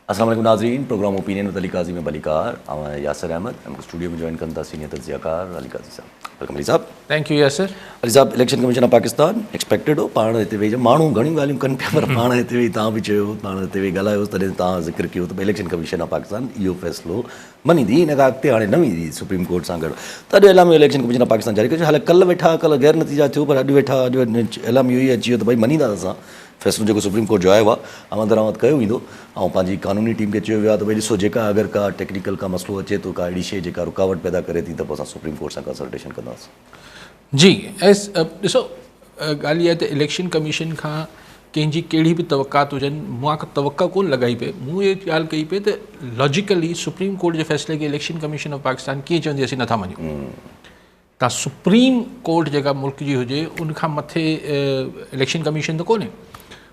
अस्सलाम वालेकुम नाज़रीन, programme opinion with Ali Qazi में बलीकार यासर अहमद हम स्टूडियो में ज्वाइन करता सीनियर तज्ज़ियाकार अली काजी साहब। वेलकम अली साहब। Thank you Yasir. अली साहब, election commission of Pakistan expected हो पाण हिते वेही माण्हू घणियूं ॻाल्हियूं कनि पिया पर पाण हिते वेही तव्हां बि चयो, पाण हिते वेही ॻाल्हायो, तॾहिं तव्हां ज़िक्र कयो त इलेक्शन कमीशन ऑफ पाकिस्तान इहो फ़ैसिलो मञींदी, इन खां अॻिते हाणे न वेंदी सुप्रीम कोर्ट सां गॾु। त अॼु एलामियो इलेक्शन कमीशन ऑफ पाकिस्तान जारी कयो। हालां कल्ह वेठा, कल्ह गैर नतीजा थियो, पर अॼु वेठा, अॼु एलामियो इहो अची वियो त भई मञींदा असां फ़ैसिलो जेको सुप्रीम कोर्ट जो आयो आहे अमल दरामद कयो वेंदो। ऐं पंहिंजी कानूनी टीम खे चयो वियो आहे त भई ॾिसो, जेका अगरि का टेक्निकल का मसइलो अचे थो, का अहिड़ी शइ जेका रुकावट पैदा करे थी, त पोइ असां सुप्रीम कोर्ट सां कंसल्टेशन कंदासीं। जी ॾिसो, ॻाल्हि इहा त इलेक्शन कमीशन खां कंहिंजी कहिड़ी बि तवक़ात हुजनि, मां तवक़ा कोन लॻाई पई। मूं इहा ॻाल्हि कई पई त लॉजिकली सुप्रीम कोर्ट जे फ़ैसिले खे इलेक्शन कमीशन ऑफ पाकिस्तान कीअं चवंदी असीं नथा मञूं। तव्हां सुप्रीम कोर्ट जेका मुल्क जी हुजे उनखां मथे इलेक्शन कमीशन त कोन्हे,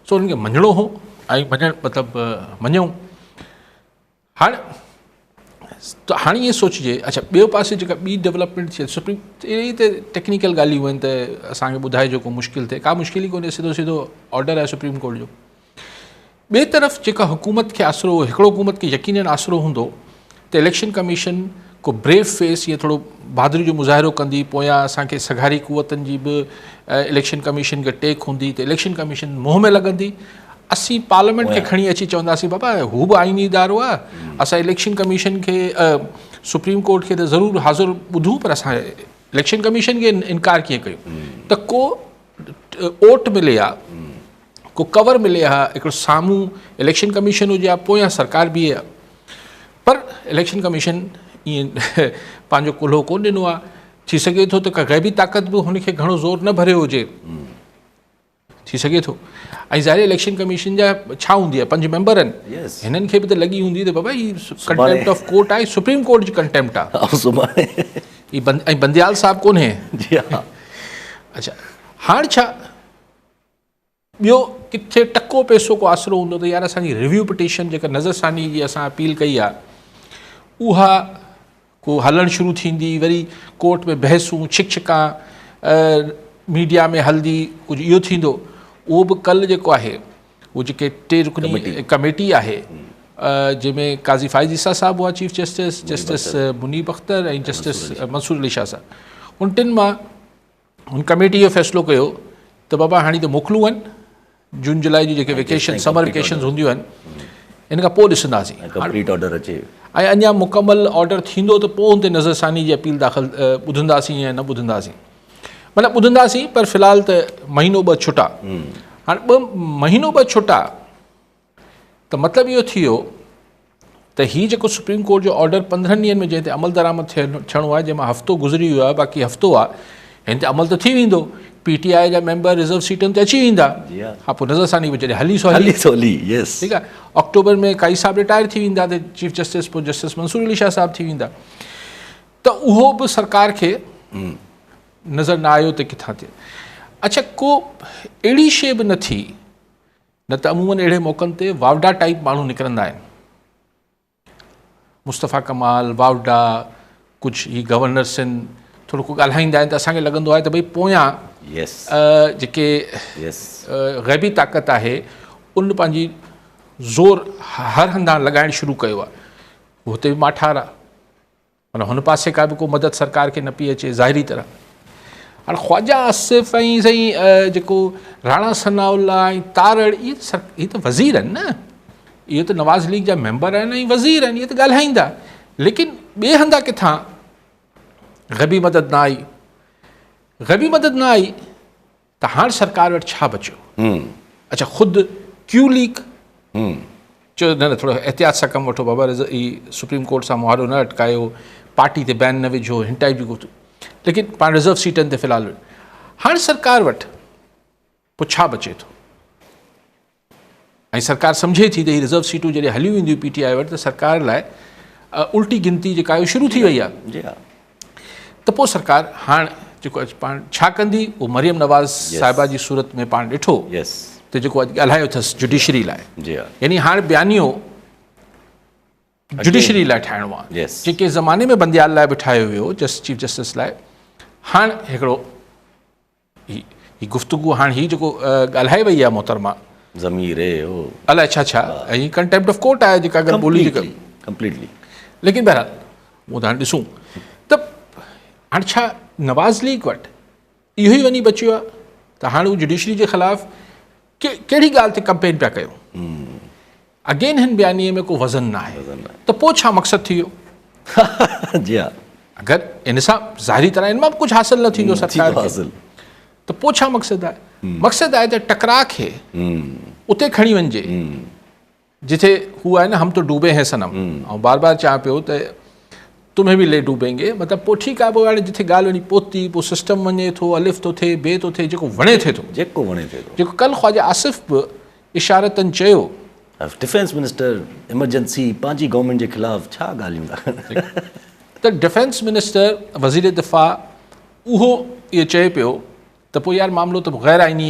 सो उनखे मञिणो हो ऐं मञणु मतिलबु मञूं। हाणे ईअं सोचिजे, अच्छा ॿियो पासे जेका ॿी डेवलपमेंट थिए सुप्रीम, अहिड़ी त टेक्निकल ॻाल्हियूं आहिनि त असांखे ॿुधाइजो को मुश्किल थिए, का मुश्किल ई कोन्हे, सिधो सिधो ऑर्डर आहे सुप्रीम कोर्ट जो। ॿिए तरफ़ जेका हुकूमत खे आसिरो, हिकिड़ो हुकूमत खे यकीनन आसिरो हूंदो त इलेक्शन कमीशन को ब्रेव फेस या थोरो बहादुरी जो मुज़ाहिरो कंदी, पोयां असांखे सघारी कुवतनि जी बि इलेक्शन कमीशन खे टेक हूंदी, त इलेक्शन कमीशन मुंहं में लॻंदी। असीं पार्लियामेंट खे खणी अची चवंदासीं बाबा हू बि आइनी इदारो आहे, असां इलेक्शन कमीशन खे सुप्रीम कोर्ट खे त ज़रूरु हाज़ुर ॿुधूं, पर असां इलेक्शन कमीशन खे इनकार कीअं कयूं। त को ओट मिले हा, को कवर मिले हा, हिकिड़ो साम्हूं इलेक्शन कमीशन हुजे हा, पोयां सरकार बीहे हा, पर इलेक्शन कमीशन ईअं पंहिंजो कुल्हो कोन ॾिनो आहे। थी सघे थो त का ग़ैबी ताक़त बि हुनखे घणो ज़ोर न भरियो हुजे, थी सघे थो। ऐं ज़ाहिर इलेक्शन कमीशन जा छा हूंदी आहे, 5 मेंबर आहिनि, हिननि खे बि त लॻी हूंदी त बाबा हीअ कंटेम्प्ट ऑफ कोर्ट आहे, सुप्रीम कोर्ट जी कंटेम्प्ट आहे, ऐं बंदियाल साहब कोन्हे। अच्छा हाणे छा ॿियो किथे टको पैसो को आसिरो हूंदो त यार असांजी रिव्यू पिटीशन जेका नज़रसानी जी असां अपील कई आहे उहा को हलणु शुरू थींदी, वरी कोर्ट में बहसूं छिकछिका मीडिया में हलंदी, कुझु इहो थींदो। उहो बि कल्ह जेको आहे उहो जेके 3 रुकनी कमेटी आहे जंहिंमें काज़ी फ़ाइज़ ईसा साहब हुआ chief justice, justice Munib Akhtar ऐं जस्टिस मंसूर अली शाह साहब, उन 3 मां हुन कमेटी इहो फ़ैसिलो कयो त बाबा हाणे त मोकलूं आहिनि, जून जुलाई जी जेके वेकेशन समर वेकेशन्स हूंदियूं आहिनि, इन खां पोइ ॾिसंदासीं कंप्लीट ऑर्डर अचे ऐं अञा मुकमल ऑर्डर थींदो त पोइ हुन ते नज़रसानी जी अपील दाख़िल ॿुधंदासीं या न ॿुधंदासीं, मतिलबु ॿुधंदासीं, पर फ़िलहाल त महीनो 2 छुटा। हाणे 2 महीनो 2 छुटा त मतिलबु इहो थी वियो त हीउ जेको सुप्रीम कोर्ट जो ऑर्डर 15 ॾींहंनि में जंहिं ते अमल दरामद थियणो आहे, जंहिंमां हफ़्तो गुज़री वियो आहे, बाक़ी हफ़्तो आहे, हिन ते अमल त थी वेंदो, PTI जा मेंबर रिज़र्व सीटनि ते अची वेंदा। हा पोइ नज़रसानी बि जॾहिं हली सवली, ठीकु आहे, अक्टूबर में काई साहब रिटायर थी वेंदा त चीफ जस्टिस पोइ जस्टिस मंसूर अली शाह साहब थी वेंदा, त उहो बि सरकार खे नज़र न आयो त किथां थिए। अच्छा को अहिड़ी शइ बि न थी, न त अमूमन अहिड़े मौक़नि ते वावडा टाइप माण्हू निकिरंदा आहिनि, मुस्तफ़ा कमाल वावडा, कुझु ही गवर्नर्स आहिनि, थोरो को ॻाल्हाईंदा आहिनि त असांखे लॻंदो आहे त भई पोयां जेके ग़ैबी ताक़त आहे उन पंहिंजी ज़ोर हर हंधा लॻाइणु शुरू कयो आहे। हुते बि माठार आहे, माना हुन पासे का बि को मदद सरकार खे न पई अचे ज़ाहिरी तरह। हाणे ख्वाजा आसिफ़ ऐं साईं जेको राणा सनाउल्ला ऐं तारड़, इहे त वज़ीर आहिनि न, इहे त नवाज़ लीग जा मेंबर आहिनि ऐं वज़ीर आहिनि, इहे त ॻाल्हाईंदा, लेकिन ॿिए हंधा किथां ग़ैबी मदद न आई। ग़ैबी मदद न आई त हाणे सरकार वटि छा बचियो? अच्छा ख़ुदि क्यू लीक चयो न थोरो एहतियात सां कमु वठो बाबा, सुप्रीम कोर्ट सां मुहारो न अटकायो, पार्टी ते बैन न विझो, हिन टाइप जी गुफ़्तगू, लेकिन पाण रिज़र्व सीटनि ते फ़िलहालु हाणे सरकार वटि पोइ छा बचे थो? ऐं सरकार सम्झे थी त हीअ रिज़र्व सीटूं जॾहिं हलियूं वेंदियूं PTI वटि त सरकार लाइ उल्टी गिनती जेका आहे शुरू थी वई आहे। त पोइ सरकार हाणे जेको पाण छा कंदी, उहो मरियम नवाज़ साहिबा जी सूरत में पाण ॾिठो त जेको अॼु ॻाल्हायो अथसि जुडिशरी लाइ, यानी हाणे बयानियो जुडिशरी लाइ ठाहिणो आहे, जेके ज़माने में बंदियाल लाइ बि ठाहियो वियो चीफ जस्टिस लाइ, हाणे हिकिड़ो ही गुफ़्तगू हाणे ही जेको ॻाल्हाए वई आहे मोहतरमा ज़मीर है हो अलाए छा छा ऐं कंटेम्प्ट ऑफ कोर्ट आहे जेका अगरि ॿोली जेका कंप्लीटली लेकिन बहरहाल उहो त हाणे ॾिसूं त हाणे छा नवाज़ लीग वटि इहो ई वञी बचियो आहे त हाणे हू जुडिशरी जे ख़िलाफ़ कहिड़ी ॻाल्हि ते कंपेन पिया कयूं अगेन हिन बयानीअ में को वज़न न आहे त पोइ छा मक़सदु थी वियो जी हा अगरि इन सां ज़ाहिरी तरह इन मां बि कुझु हासिलु न थींदो सरकार खे हासिल त पोइ छा मक़सदु आहे मक़सदु आहे त टकराउ खे उते खणी वञिजे जिथे हू आहे न हम तो डूबे हैं सनम ऐं बार बार चवां पियो त तुम्हें भी ले डूबेंगे मतिलबु पोइ ठीकु आहे पोइ हाणे जिथे ॻाल्हि वञी पहुती पोइ सिस्टम वञे थो अलिफ थो थिए बे थो थिए जेको वणे थिए थो जेको वणे थिए थो जेको कल ख्वाजा आसिफ़ बि इशारतनि चयो डिफेंस मिनिस्टर इमरजेंसी पंहिंजी गवर्नमेंट जे ख़िलाफ़ छा ॻाल्हियूं था कनि त डिफेंस मिनिस्टर वज़ीर दिफ़ा उहो इहो चए पियो त पोइ यार मामिलो त ग़ैर आइनी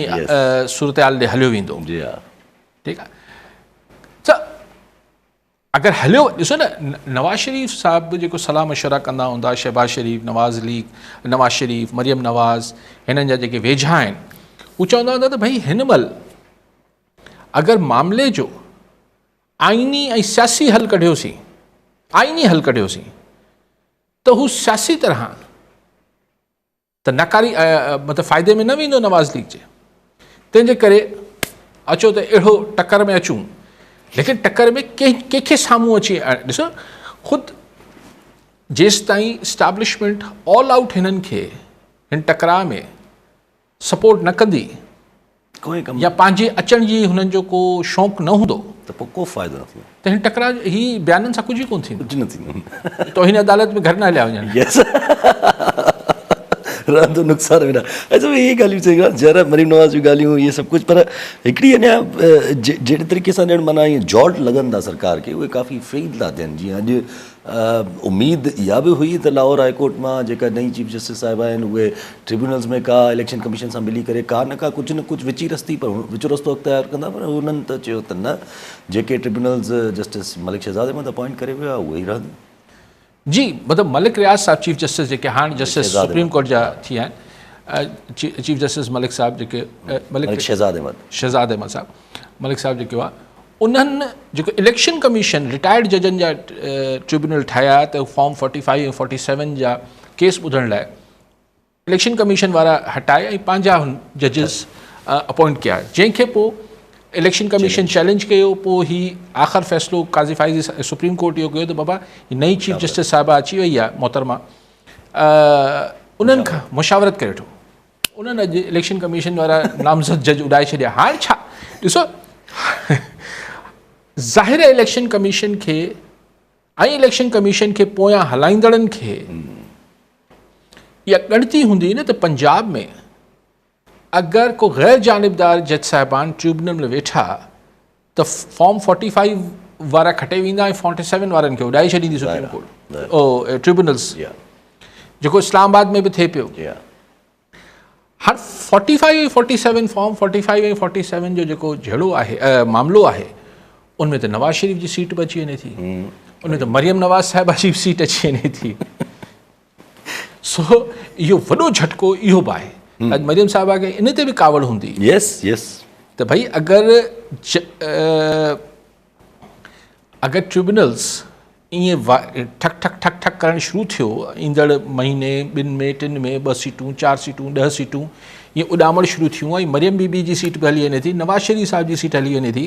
सूरत हाल ॾे हलियो वेंदो जी हा ठीकु आहे त अगरि हलियो ॾिसो न नवाज़ शरीफ़ साहिब बि जेको सलाह मशवरा कंदा हूंदा शहबाज शरीफ़ नवाज़ शरीफ़ मरियम नवाज़ हिननि जा जेके वेझा आहिनि हू चवंदा हूंदा त भई हिन महिल अगरि मामले जो आइनी ऐं सियासी हल कढियोसीं आइनी हल कढियोसीं त हू सियासी तरह त नकारी मतिलबु फ़ाइदे में न वेंदो नवाज़ लीग जे तंहिंजे करे अचो त अहिड़ो टकर में अचूं लेकिन टकर में कंहिंखे साम्हूं अची ॾिसो ख़ुदि जेसि ताईं इस्टाब्लिशमेंट ऑल आउट हिननि खे हिन टकराउ में सपोर्ट न कंदी कोई कमु या पंहिंजे अचण जी हुननि जो को शौक़ु न हूंदो त पोइ को फ़ाइदो न थींदो त हिन टकराउ ही बयाननि सां कुझु ई कोन थींदो कुझु न थींदो तो हिन अदालत में घर न हलिया वञनि यस रहंदो नुक़सानु वेंदा अच्छा इहे ॻाल्हियूं चई जर मरीम नवाज़ जूं ॻाल्हियूं इहे सभु कुझु पर हिकिड़ी अञा जहिड़े तरीक़े सां ॼण माना ईअं जॉल्ट लॻनि था सरकार खे उहे काफ़ी फेल था थियनि जीअं अॼु उमेदु इहा बि हुई त लाहौर हाईकोर्ट मां जेका नई चीफ जस्टिस साहिबा आहिनि उहे ट्रिब्यूनल्स में का इलेक्शन कमीशन सां मिली करे का न का कुझु न कुझु विची रस्ती पर विचो रस्तो अख़्तियार कंदा पर हुननि त चयो त न जेके tribunals justice Malik Shahzad Ahmad appoint करे वियो आहे उहे ई रहंदा जी मतिलबु मलिक रियाज़ साहिब चीफ जस्टिस जेके हाणे जस्टिस सुप्रीम कोर्ट जा थी विया आहिनि चीफ जस्टिस मलिक साहिब जेके मलिक शहज़ाद अहमद साहिब मलिक साहिब जेके हुआ उन्हनि जेको इलेक्शन कमीशन रिटायर्ड जजनि जा ट्रिब्यूनल ठाहिया त फॉर्म 45 ऐं 47 जा केस ॿुधण लाइ इलेक्शन कमीशन वारा हटाए ऐं पंहिंजा जजिस अपॉइंट कया जंहिंखे पोइ इलेक्शन कमीशन चैलेंज कयो पोइ ही आख़िर फ़ैसिलो काज़ी फ़ाइज़ सुप्रीम कोर्ट इहो कयो त बाबा ही नई चीफ जस्टिस साहिबा अची वई आहे मोहतरमा उन्हनि खां मुशावरत करे वठो उन्हनि अॼु इलेक्शन कमीशन वारा नामज़द जज उॾाए छॾिया हाणे छा ॾिसो ज़ाहिर इलेक्शन कमीशन खे ऐं इलेक्शन कमीशन खे पोयां हलाईंदड़नि खे इहा ॻणती हूंदी न त पंजाब में अगरि को गैर जानिबदार जज साहिबान ट्रिब्यूनल में वेठा त फॉर्म 45 वारा खटे वेंदा ऐं 47 वारनि खे उॾाए छॾींदी सुप्रीम कोर्ट ओ ट्रिब्यूनल्स जेको इस्लामाबाद में बि थिए पियो हाणे 45 ऐं 47 फॉर्म 45 ऐं 47 जो जेको जहिड़ो आहे मामिलो आहे उनमें त नवाज़ शरीफ़ जी सीट बि अची वञे थी उनमें त मरियम नवाज़ साहिबा जी सीट अची वञे थी सो इहो वॾो झटको इहो बि आहे अॼु मरियम साहिबा खे इन ते बि कावड़ हूंदी यस यस त भई अगरि ट्रिब्यूनल्स ईअं ठक ठक ठक ठक करणु शुरू थियो ईंदड़ महीने 2 में 3 में 2 सीटूं 4 सीटूं 10 सीटूं ईअं उॾामण शुरू थियूं ऐं मरियम बीबी जी सीट बि हली वञे थी नवाज़ शरीफ़ साहिब जी सीट हली वञे थी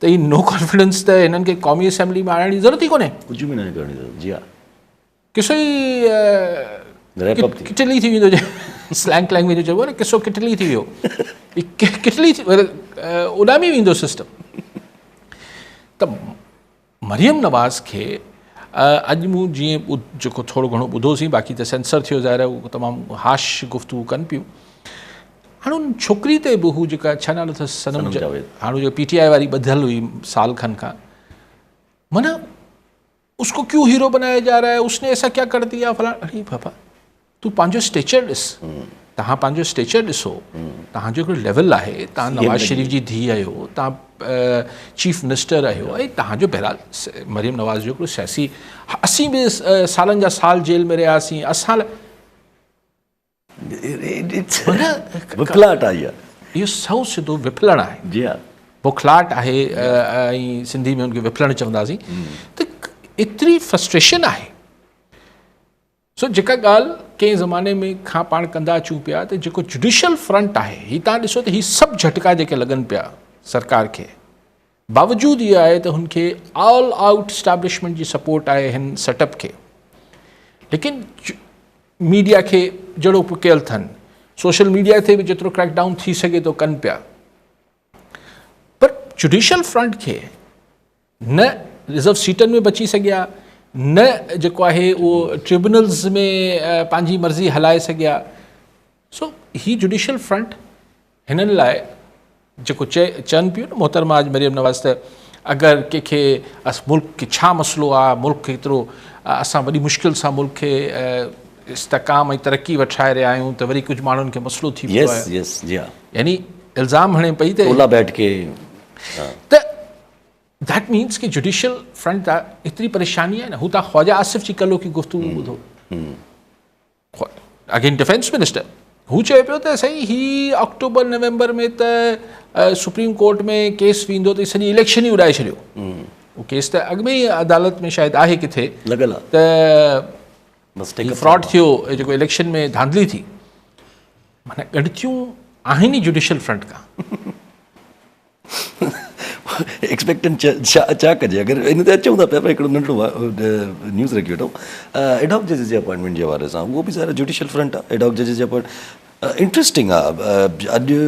त ही नो कॉन्फिडेंस त हिननि खे क़ौमी असेंबली में आणण जी ज़रूरत ई कोन्हे कुझु बि न करणी ज़रूरत जी हा किसो ई किटली थी वेंदो स्लैंग लैंग्वेज जो चइबो आहे न किसो किटली थी वियो किटली उॾामी वेंदो सिस्टम त मरियम नवाज़ खे अॼु मूं जीअं जेको थोरो घणो ॿुधोसीं बाक़ी त सेंसर थियो ज़ाहिर आहे उहो तमामु हाश गुफ़्तगू कनि पियूं हाणे उन छोकिरी ते बि हू जेका छा नालो अथसि सनम हाणे जो PTI वारी ॿधियल हुई साल खनि खां माना उसको क्यों हीरो बनाया जा रहा है उसने ऐसा क्या कर दिया फलां अरे बाबा तू पंहिंजो स्टेचर ॾिस तव्हां पंहिंजो स्टेचर ॾिसो तव्हांजो हिकिड़ो लेवल आहे तव्हां नवाज़ शरीफ़ जी धीउ आहियो तव्हां चीफ मिनिस्टर आहियो ऐं तव्हांजो बहरहाल मरियम नवाज़ जो हिकिड़ो सियासी असीं बि सालनि जा साल जेल में रहियासीं असां विकलाट आई आहे इहो सौ सिधो विफलण आहे, जी हा, बुखलाट आहे, ऐं सिंधी में उनखे विफलण चवंदासीं। त एतिरी फ्रस्ट्रेशन आहे। सो जेका ॻाल्हि कंहिं ज़माने में खां पाण कंदा अचूं पिया त जेको जुडिशल फ्रंट आहे, हीअ तव्हां ॾिसो त हीअ सभु झटका जेके लॻनि पिया सरकार खे, बावजूदि इहा आहे त हुनखे ऑल आउट स्टैब्लिशमेंट जी सपोर्ट आहे हिन सेटअप खे, लेकिन मीडिया खे जड़ो कयल अथनि, सोशल मीडिया ते बि जेतिरो क्रैकडाउन थी सघे थो कनि पिया, पर जुडिशल फ्रंट खे न रिज़र्व सीटनि में बची सघिया, न जेको आहे उहो ट्रिब्यूनल्स में पंहिंजी मर्ज़ी हलाए सघिया। सो ही जुडिशल फ्रंट हिननि लाइ जेको चवनि पियो न मोहतरमा आज मरियम नवाज़ त अगरि कंहिंखे मुल्क खे छा मसइलो आहे, मुल्क खे एतिरो असां वॾी मुश्किल सां मुल्क खे इस्तेकाम ऐं तरक़ी वठाए रहिया आहियूं, त वरी कुझु माण्हुनि खे मसइलो थी पियो आहे। यस जी हा, यानी इल्ज़ाम हणे पई त ओला बैठ के त दैट मीन्स कि जुडिशल फ्रंट इतनी परेशानी है ना। हू तव्हां ख्वाजा आसिफ जी कल्हो की गुफ्तगू ॿुधो, अगेन डिफेंस मिनिस्टर, हू चए पियो त साईं ही अक्टूबर नवंबर में त सुप्रीम कोर्ट में केस वेंदो त सॼी इलेक्शन ई उॾाए छॾियो। उहो केस त अॻु में ई अदालत में शायदि आहे किथे लॻल आहे त फ्रॉड थियो, जेको इलेक्शन में धांधली थी, माना ॻणितियूं आहिनि ई जुडिशल फ्रंट खां। एक्सपेक्टेंट छा कजे? अगरि इन ते अचूं था पिया, हिकिड़ो नंढो न्यूज़ रखी वठूं एडॉक जजिस जे अपॉइंटमेंट जे हवाले सां, उहो बि ज़ाहिर जुडिशल फ्रंट आहे। एडॉक जजिस जे अपॉइंट इंट्रस्टिंग आहे। अॼु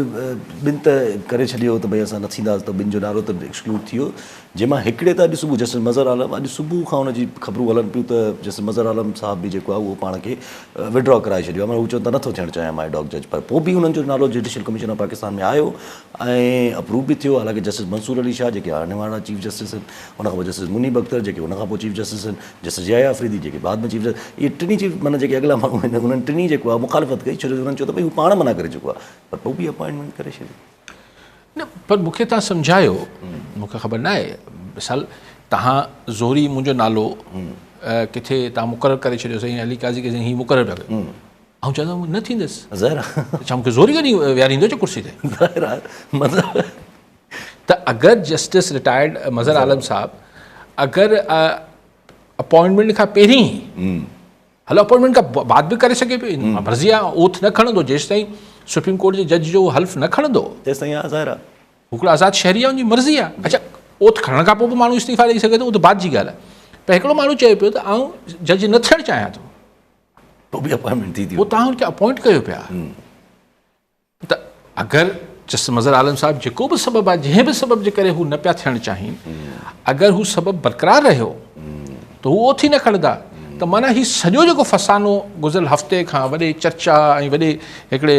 ॿिनि त करे छॾियो त भई असां न थींदासीं, त ॿिनि जो नालो त एक्सक्लूड थी वियो, जंहिंमां हिकिड़े त अॼु सुबुह जस्टिस मज़हर आलम, अॼु सुबुह खां हुनजी ख़बरूं हलनि पियूं त जस्टिस मज़हर आलम साहब बि जेको आहे उहो पाण खे विड्रॉ कराए छॾियो आहे। माना हू चवनि था नथो थियणु चाहियां मां एडॉक जज, पर पोइ बि हुननि जो नालो जुडिशल कमीशन ऑफ पाकिस्तान में आयो ऐं अप्रूव बि थियो। हालांकि जस्टिस मंसूर अली शाह जेके हाणे वारा चीफ जस्टिस आहिनि, हुनखां पोइ जस्टिस मुनीब अख्तर जेके हुनखां पोइ चीफ जस्टिस आहिनि, जस्टिस जया अफरीदी जेके बाद में चीफ जस्टिस, इहे टिनी चीफ माना जेके अॻिला माण्हू आहिनि, उन्हनि टिनी जेको आहे मुखालिफ़त कई, छो जो हुननि चयो त भई हू पाण मना करे चुको आहे, पर पोइ बि अपॉइंटमेंट करे छॾी। न पर मूंखे तव्हां सम्झायो, मूंखे ख़बर न आहे, मिसाल तव्हां ज़ोरी मुंहिंजो नालो किथे तव्हां मुक़ररु करे छॾियो, साईं अली काज़ी खे हीअं मुक़ररु पिया कयो, ऐं चवंदा न थींदुसि, ज़ाहिर आहे छा मूंखे ज़ोरी गॾी विहारींदो छो कुर्सी ते? ज़ाहिर आहे मतिलबु त अगरि जस्टिस रिटायर्ड मज़हर आलम साहब अगरि अपॉइंटमेंट खां पहिरीं हलो अपॉइंटमेंट खां बाद बि करे सघे पियो, मर्ज़ी आहे, ओथ न खणंदो जेसि ताईं सुप्रीम कोर्ट जे जज जो हल्फ़ न खणंदो तेसि ताईं ज़ाहिर आहे हिकिड़ो आज़ादु शहरी आहे, हुनजी मर्ज़ी आहे। अच्छा, ओथ खणण खां पोइ बि माण्हू इस्तीफ़ा ॾेई सघे थो, उहो त बाद जी ॻाल्हि आहे। पर हिकिड़ो माण्हू चए पियो त आउं जज न थियणु चाहियां थो, पोइ बि अपॉइंटमेंट थी थी, पोइ तव्हां हुनखे अपॉइंट कयो पिया। त अगरि जस्टिस मज़हर आलम साहब जेको बि सबबु आहे, जंहिं बि सबब जे करे हू न पिया थियणु चाहिनि, अगरि हू सबबु बरक़रार रहियो त हू ओथी न खणंदा। त माना हीउ सॼो जेको फसानो गुज़िरियल हफ़्ते खां वॾे चर्चा ऐं वॾे हिकिड़े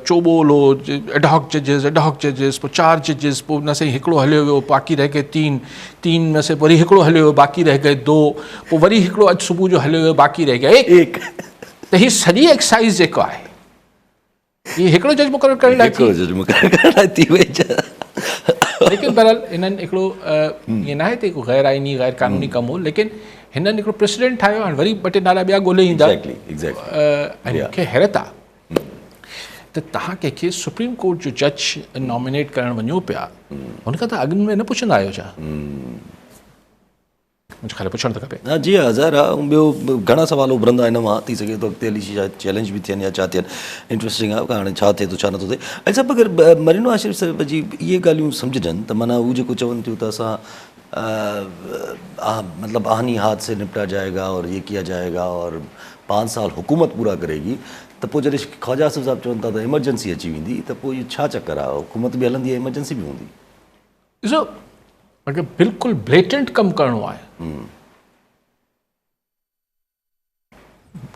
चोॿोल हो, एडॉक जजिस, पोइ 4 जजिस, पोइ न सही हिकिड़ो हलियो वियो, बाक़ी रह गए 3 न सही, वरी हिकिड़ो हलियो वियो, बाक़ी रह गए 2, पोइ वरी हिकिड़ो अॼु सुबुह जो हलियो वियो, बाक़ी रह गया 1। त हीअ सॼी एक्साइज़ जेको आहे, इहे हिकिड़ो जज मुक़ररु करण लाइ थी वई। लेकिन बहरहाल हिननि हिकिड़ो ईअं न आहे त हिकु गैर आइनी गैर क़ानूनी कमु हो, लेकिन हिननि हिकिड़ो प्रेसिडेंट ठाहियो, हाणे वरी 2 टे नाला ॿिया ॻोल्हे ईंदा। ऐं मूंखे हैरत आहे त तव्हां कंहिंखे सुप्रीम कोर्ट जो जज नॉमिनेट करणु वञो पिया, हुनखां त अॻु में न पुछंदा आहियो छा? मुंहिंजे ख़्याल पुछणु त खपे। हा जी हा, ज़ाहिर आहे। ऐं ॿियो घणा सवाल उभरंदा हिन मां, थी सघे थो अॻिते हली शायदि चैलेंज बि थियनि या छा थियनि। इंट्रस्टिंग आहे हाणे छा थिए थो छा नथो थिए। ऐं सभु अगरि मरीनो आशिफ साहिब जी इहे ॻाल्हियूं सम्झजनि त माना हू जेको चवनि थियूं त असां मतलब आहनी हाथ से निपटा जाएगा और ये किया जाएगा और 5 साल हुकूमत पूरा करेगी, त पोइ जॾहिं ख्वाजा आसिफ साहिब चवनि था त इमरजेंसी अची वेंदी, त पोइ इहो छा चकर आहे? हुकूमत बि हलंदी आहे, इमरजेंसी बि हूंदी। ॾिसो, अगरि बिल्कुलु ब्लेटेंट कमु करिणो आहे,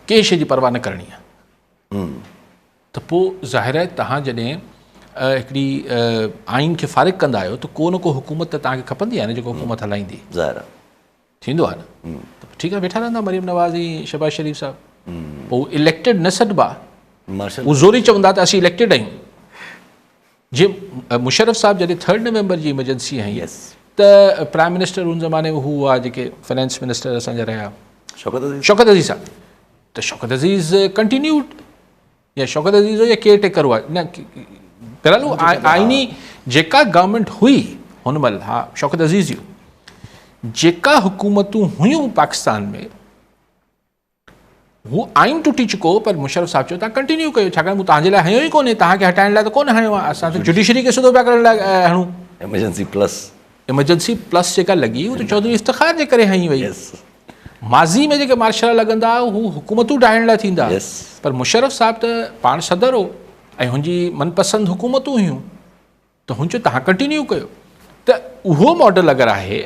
कंहिं शइ जी परवाह न करणी आहे, त पोइ ज़ाहिर आहे तव्हां जॾहिं हिकिड़ी आइन खे फ़ारिग कंदा आहियो त को न को हुकूमत त तव्हांखे खपंदी आहे न, जेको हुकूमत हलाईंदी। ज़ाहिर आहे थींदो आहे न, त ठीकु आहे, वेठा रहंदा मरियम नवाज़ ऐं शहबाज शरीफ़ साहब, पोइ इलेक्टेड न सॾिबा, उहो ज़ोरी चवंदा त असीं इलेक्टेड आहियूं। जीअं मुशर्रफ साहब जॾहिं 3 नवंबर जी इमरजेंसी आई त प्राइम मिनिस्टर उन ज़माने में हू हुआ जेके फाइनेंस मिनिस्टर असांजा रहिया, शौकत अज़ीज़ साहब। त शौकत अज़ीज़ कंटिन्यूड, या शौकत अज़ीज़ हो या केयर टेकर हुआ, न बहरहाल आईनी जेका गवर्नमेंट हुई हुन महिल, हा शौकत अज़ीज़ जेका हुकूमतूं हुयूं पाकिस्तान में वो आइन टुटी चुको, पर मुशर्रफ साहब चयो तव्हां कंटिन्यू कयो, छाकाणि मूं तव्हांजे लाइ हयो ई कोन्हे, तव्हांखे हटाइण लाइ त कोन हयो आहे, असां त जुडिशरी खे सिधो पिया करण लाइ हणूं। एमरजेंसी प्लस जेका लॻी उहो त चौधरी इफ़्तिख़ार जे करे हई वई। माज़ी में जेके मार्शल लॻंदा हू हुकूमतूं ठाहिण लाइ थींदा, पर मुशर्रफ साहब त पाण सदर हो ऐं हुनजी मनपसंद हुकूमतूं हुयूं, त हुन चयो तव्हां कंटिन्यू कयो। त उहो मॉडल अगरि आहे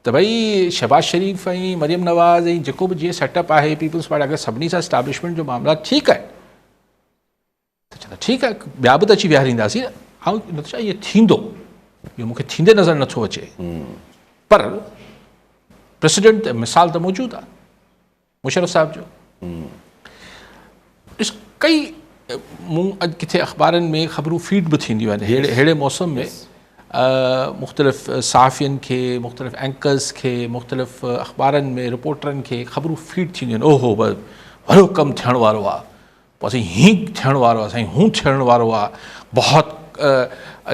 त भई शहबाज शरीफ़ ऐं मरियम नवाज़ ऐं जेको बि जीअं सेटअप आहे पीपल्स पार्टी, अगरि सभिनी सां एस्टाब्लिशमेंट जो मामला ठीकु आहे त चवंदा ठीकु आहे, ॿिया बि त अची विहारींदासीं। ऐं नतीजा इहो थींदो, इहो मूंखे थींदे नज़र नथो अचे, पर प्रेसिडेंट मिसाल त मौजूदु आहे मुशर्रफ साहब जो। ॾिस कई मूं अॼु किथे अख़बारनि में ख़बरूं फीड बि थींदियूं आहिनि अहिड़े मौसम में, मुख़्तलिफ़ सहाफ़ियुनि खे, मुख़्तलिफ़ एंकर्स खे, मुख़्तलिफ़ अख़बारनि में रिपोर्टरनि खे ख़बरूं फीड थींदियूं आहिनि, ओहो वॾो कमु थियण वारो आहे, पोइ असां हीअं थियण वारो आहे, असां हूं थियण वारो आहे, बहुत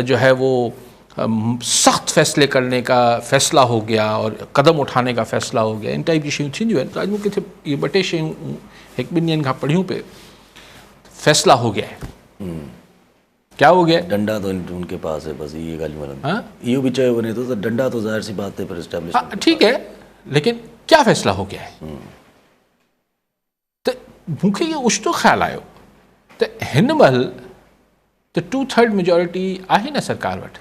जो है वो सख्त फैसले करने का फ़ैसला हो गया और कदम उठाने का फ़ैसला हो गया, इन टाइप जी शयूं थींदियूं आहिनि। त अॼु मूं किथे इहे ॿ टे शयूं हिकु ॿिनि ॾींहंनि खां पढ़ियूं पे, फ़ैसला हो गया है। क्या हो गया? डंडा तो उनके पास है, बस ये गाली वलन यो भी चयो वने तो डंडा तो जाहिर सी बात है पर एस्टैब्लिश। हाँ ठीक है, लेकिन क्या फैसला हो गया है? तो मूंखे इहो उछतो ख़्याल आयो त हिन महिल त 2/3 मेजॉरिटी आहे न सरकार वटि,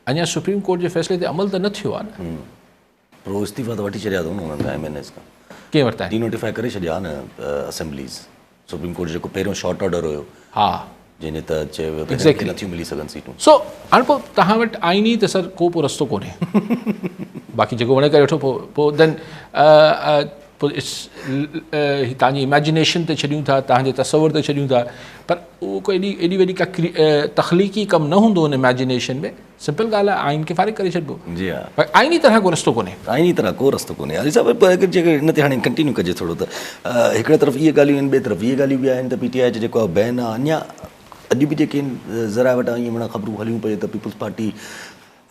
अञा सुप्रीम कोर्ट जे फ़ैसिले ते अमल त न थियो आहे न। पर इस्तीफ़ा तो वठी छॾिया अथऊं न उन्हनि MNS खां, कीअं वरिता आहिनि? डिनोटिफाई करे छॾिया न असेंबलीज़, सुप्रीम कोर्ट जेको पहिरियों शॉर्ट ऑर्डर हुयो, हा जंहिंजे त चयो वियो त नथियूं मिली सघनि सीटूं। सो हाणे पोइ तव्हां वटि आइनी त सर को पोइ रस्तो कोन्हे, बाक़ी जेको वणे करे वठो, पोइ देन पोइ तव्हांजी इमेजिनेशन ते छॾियूं था, तव्हांजे तसवुर ते छॾियूं था, पर उहो कोई एॾी वॾी का तख़लीक़ी कमु न हूंदो हुन इमेजिनेशन में। सिंपल ॻाल्हि आहे, आइन खे फारिग करे छॾिबो। जी हा, पर आइनी तरह को रस्तो कोन्हे, आइनी तरह को रस्तो कोन्हे। अली साहिबु जेके हिन ते हाणे कंटिन्यू कजे थोरो, त हिकिड़े तरफ़ इहे ॻाल्हियूं आहिनि, ॿिए तरफ़ इहे ॻाल्हियूं बि आहिनि त PTI जो जेको आहे बैन आहे, अञा अॼु बि जेके ज़रा वटां ईअं माना ख़बरूं हलियूं पई त पीपल्स पार्टी